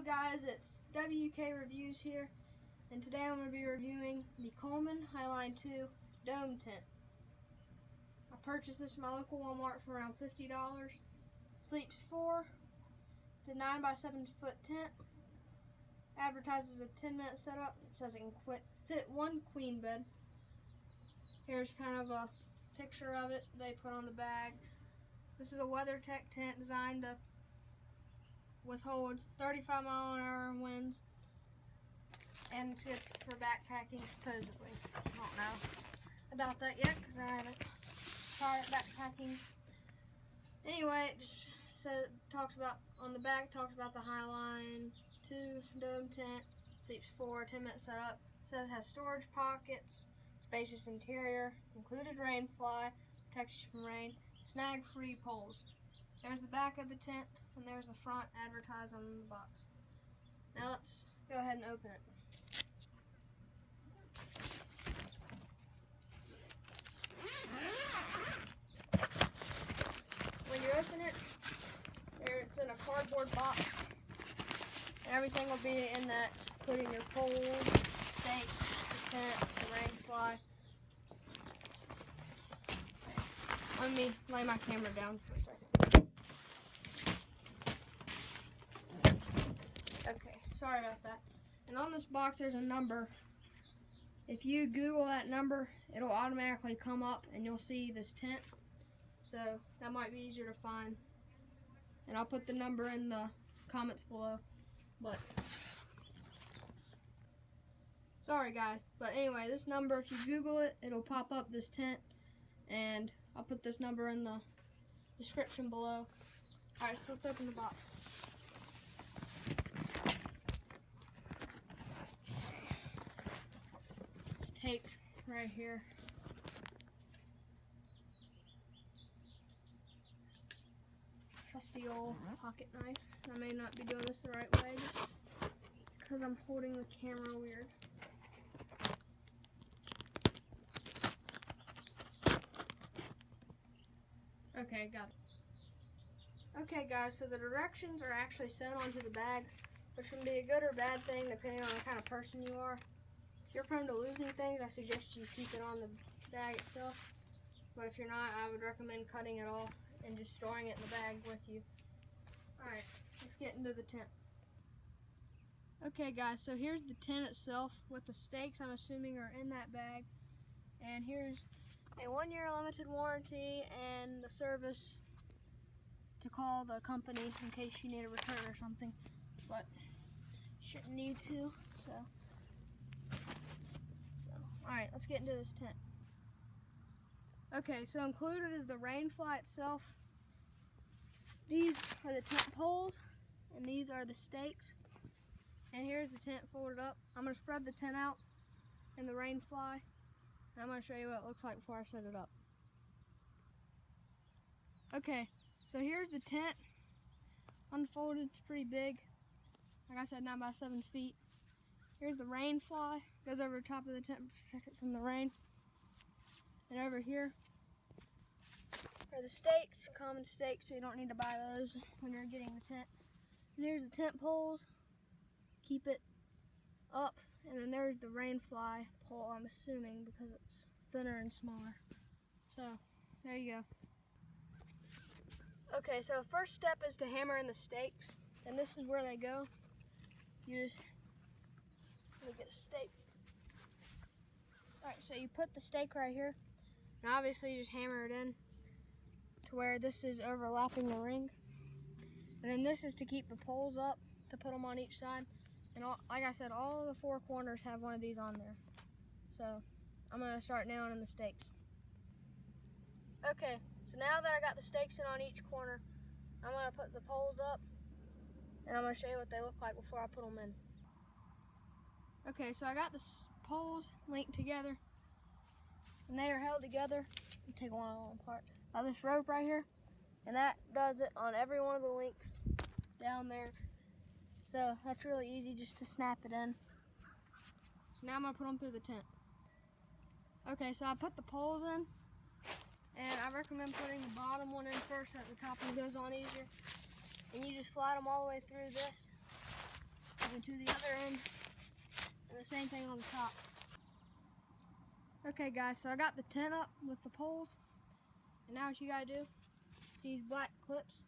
Hello guys, it's WK Reviews here, and today I'm going to be reviewing the Coleman Highline 2 Dome Tent. I purchased this from my local Walmart for around $50. Sleeps 4. It's a 9 by 7 foot tent. Advertises a 10-minute setup. It says it can fit one queen bed. Here's kind of a picture of it they put on the bag. This is a WeatherTech tent designed to withhold 35-mile-an-hour winds, and it's good for backpacking, supposedly. I don't know about that yet because I haven't tried backpacking. Anyway, it just talks about on the the Highline 2 Dome Tent. Sleeps 4, 10-minute setup. It says it has storage pockets, spacious interior, included rain fly, protection from rain, snag-free poles. There's the back of the tent, and there's the front advertised on the box. Now let's go ahead and open it. When you open it, it's in a cardboard box. And everything will be in that, including your poles, stakes, the tent, the rain fly. Okay. Let me lay my camera down for a second. Okay, sorry about that. And on this box there's a number. If you Google that number, it'll automatically come up and you'll see this tent. So that might be easier to find. And I'll put the number in the comments below. But sorry guys. But anyway, this number, if you Google it, it'll pop up this tent. And I'll put this number in the description below. Alright, so let's open the box. Tape right here. Trusty old pocket knife. I may not be doing this the right way just because I'm holding the camera weird. Okay, got it. Okay guys, so the directions are actually sewn onto the bag, which can be a good or bad thing depending on the kind of person you are. If you're prone to losing things, I suggest you keep it on the bag itself. But if you're not, I would recommend cutting it off and just storing it in the bag with you. Alright, let's get into the tent. Okay guys, so here's the tent itself with the stakes I'm assuming are in that bag. And here's a 1-year limited warranty and the service to call the company in case you need a return or something. But shouldn't need to, so. Alright, let's get into this tent. Okay, so included is the rain fly itself. These are the tent poles, and these are the stakes. And here's the tent folded up. I'm going to spread the tent out and the rain fly. And I'm going to show you what it looks like before I set it up. Okay, so here's the tent. Unfolded, it's pretty big. Like I said, 9 by 7 feet. Here's the rain fly, goes over the top of the tent to protect it from the rain. And over here are the stakes, common stakes, so you don't need to buy those when you're getting the tent. And here's the tent poles, keep it up. And then there's the rain fly pole, I'm assuming, because it's thinner and smaller. So, there you go. Okay, so the first step is to hammer in the stakes. And this is where they go. You just let me get a stake. Alright, so you put the stake right here, and obviously you just hammer it in to where this is overlapping the ring. And then this is to keep the poles up, to put them on each side. And like I said, all the 4 corners have one of these on there. So I'm going to start nailing in the stakes. Okay, so now that I got the stakes in on each corner, I'm going to put the poles up, and I'm going to show you what they look like before I put them in. Okay, so I got the poles linked together, and they are held together. Let me take one apart by this rope right here, and that does it on every one of the links down there. So that's really easy just to snap it in. So now I'm gonna put them through the tent. Okay, so I put the poles in, and I recommend putting the bottom one in first so that the top one goes on easier. And you just slide them all the way through this. and to the other end, and the same thing on the top. Okay guys, so I got the tent up with the poles, and now what you gotta do is these black clips.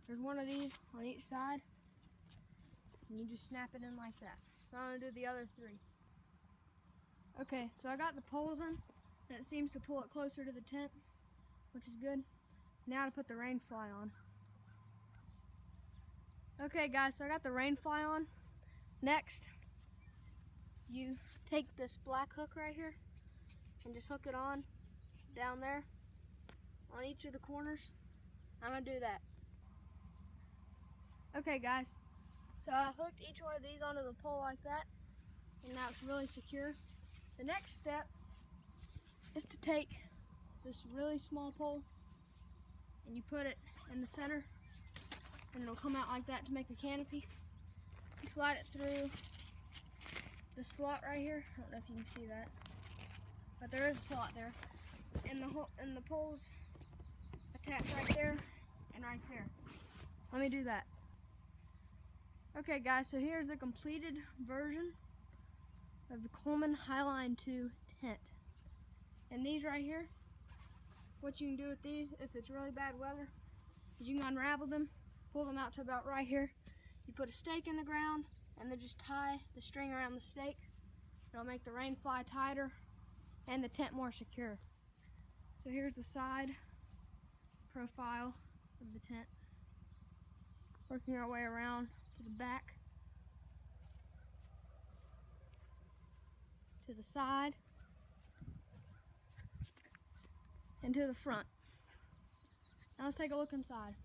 There's one of these on each side, and you just snap it in like that. So I'm gonna do the other three. Okay, so I got the poles in, and it seems to pull it closer to the tent, which is good. Now to put the rain fly on. Okay guys, so I got the rain fly on. Next, you take this black hook right here and just hook it on down there on each of the corners. I'm gonna do that. Okay guys, so I hooked each one of these onto the pole like that, and now it's really secure. The next step is to take this really small pole and you put it in the center, and it'll come out like that to make a canopy. You slide it through the slot right here. I don't know if you can see that, but there is a slot there, and the poles attach right there and right there. Let me do that. Okay guys, so here's the completed version of the Coleman Highline 2 tent. And these right here, what you can do with these if it's really bad weather is you can unravel them, pull them out to about right here. You put a stake in the ground and then just tie the string around the stake. It'll make the rain fly tighter and the tent more secure. So here's the side profile of the tent. Working our way around to the back, to the side, and to the front. Now let's take a look inside.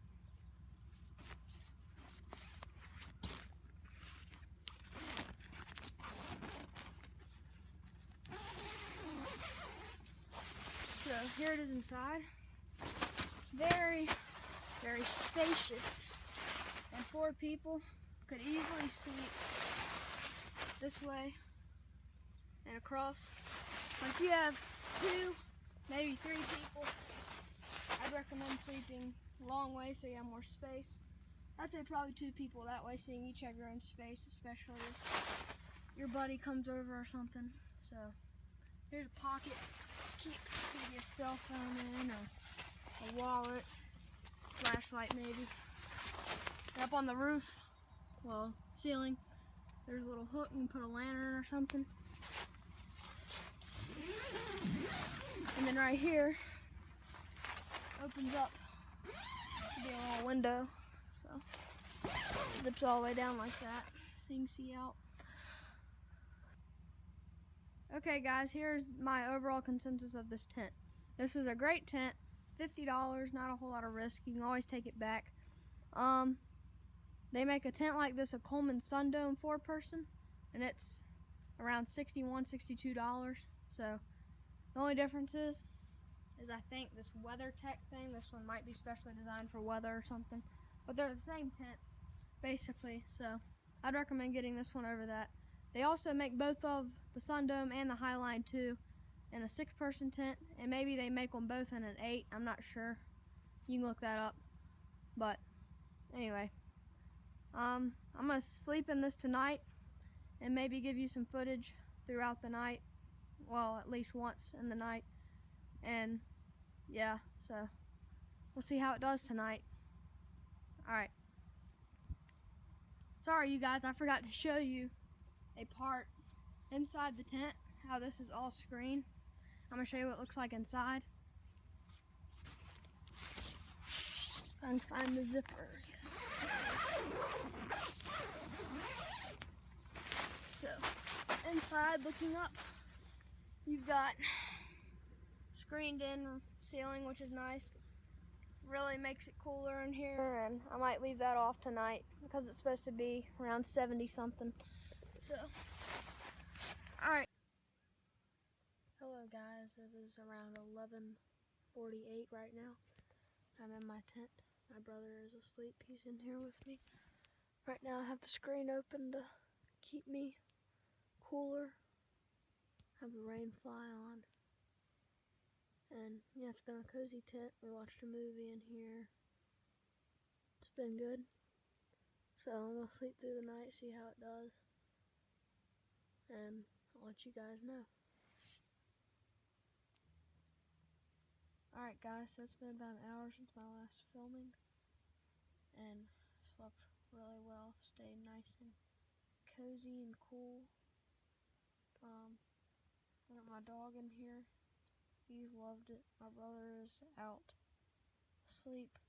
So here it is inside. Very, very spacious. And 4 people could easily sleep this way and across. But if you have 2, maybe 3 people, I'd recommend sleeping a long way so you have more space. I'd say probably 2 people that way, so you each have your own space, especially if your buddy comes over or something. So here's a pocket. Keep maybe a cell phone in, or a wallet, flashlight maybe. Up on the roof, well, ceiling, there's a little hook. You can put a lantern or something. And then right here opens up to be a little window, so it zips all the way down like that so you can see out. Okay guys, here's my overall consensus of this tent. This is a great tent, $50, not a whole lot of risk. You can always take it back. They make a tent like this, a Coleman Sundome 4-person, and it's around $61, $62. So the only difference is I think this WeatherTech thing, this one might be specially designed for weather or something, but they're the same tent basically, so I'd recommend getting this one over that. They also make both of the Sundome and the Highline 2 in a 6-person tent, and maybe they make them both in an 8. I'm not sure. You can look that up. But anyway, I'm gonna sleep in this tonight and maybe give you some footage throughout the night. Well, at least once in the night. And yeah, so we'll see how it does tonight. Alright. Sorry you guys, I forgot to show you a part inside the tent, how this is all screened. I'm gonna show you what it looks like inside. I can find the zipper. So, inside, looking up, you've got screened in ceiling, which is nice. Really makes it cooler in here, and I might leave that off tonight because it's supposed to be around 70 something. So, alright. Hello guys, it is around 11:48 right now. I'm in my tent. My brother is asleep. He's in here with me. Right now I have the screen open to keep me cooler. Have the rain fly on. And yeah, it's been a cozy tent. We watched a movie in here. It's been good. So I'm gonna sleep through the night, see how it does, and I'll let you guys know. Alright guys, so it's been about an hour since my last filming, and slept really well, stayed nice and cozy and cool. I got my dog in here. He's loved it. My brother is out asleep.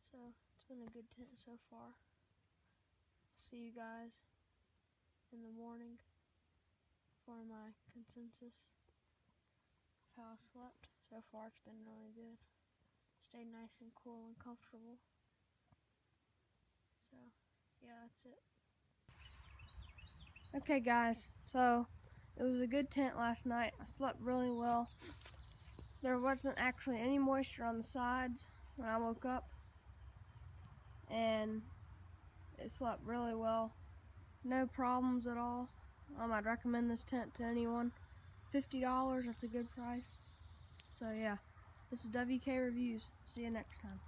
So it's been a good tent so far. See you guys in the morning for my consensus of how I slept. So far it's been really good. Stayed nice and cool and comfortable. So yeah, that's it. Okay guys, so it was a good tent last night. I slept really well. There wasn't actually any moisture on the sides when I woke up, and it slept really well. No problems at all. I'd recommend this tent to anyone. $50, that's a good price. So yeah, this is WK Reviews. See you next time.